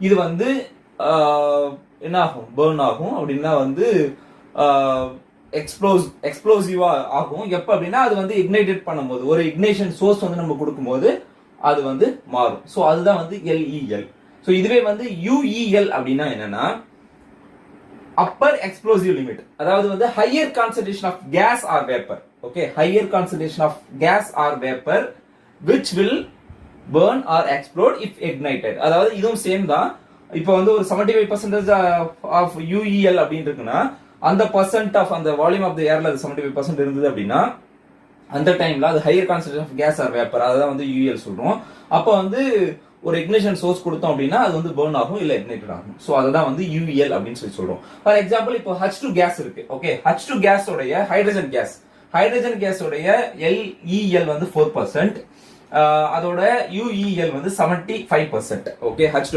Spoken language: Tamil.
இது வந்து என்ன ஆகும், பேர்ன் ஆகும். அப்படின்னா வந்து எக்ஸ்ப்ளோசிவா ஆகும். எப்ப அப்படின்னா அது வந்து இக்னைட்டட் பண்ணும்போது, ஒரு இக்னேஷன் சோர்ஸ் வந்து நம்ம கொடுக்கும்போது அது வந்து மாறும். ஸோ அதுதான் வந்து எல்இஎல். ஸோ இதுவே வந்து யூஇஎல் அப்படின்னா என்னன்னா அப்பர் எக்ஸ்ப்ளோசிவ் லிமிட், அதாவது வந்து higher concentration of gas or vapour. Okay, higher concentration of gas or vapour which will burn or explode if ignited. அதாவது இதுவும் சேம் தான். இப்போ வந்து ஒரு 75% ஆஃப் யூஇஎல் அப்படின்னு இருக்குன்னா அந்த பர்சன்ட் ஆஃப் அந்த வால்யூம் ஆஃப் த ஏர்ல அது 75% இருந்தது அப்படின்னா அந்த டைம்ல அது higher concentration of gas or vapour, அதான் வந்து யூஇஎல் சொல்றோம். அப்போ வந்து ஒரு இக்னிஷன் சோர்ஸ் கொடுத்தோம் அப்படின்னா அது வந்து பர்ன் ஆகும் இல்ல இக்னைட்டட் ஆகும். ஸோ அதுதான் வந்து யூஇஎல் அப்படின்னு சொல்லி சொல்றோம். ஃபார் எக்ஸாம்பிள் இப்போ H2 கேஸ் இருக்கு. ஓகே, H2 கேஸ் உடைய ஹைட்ரஜன் கேஸ் உடைய எல்இஎல் வந்து 4%, அதோட யூஇஎல் வந்து 75%. Okay, H2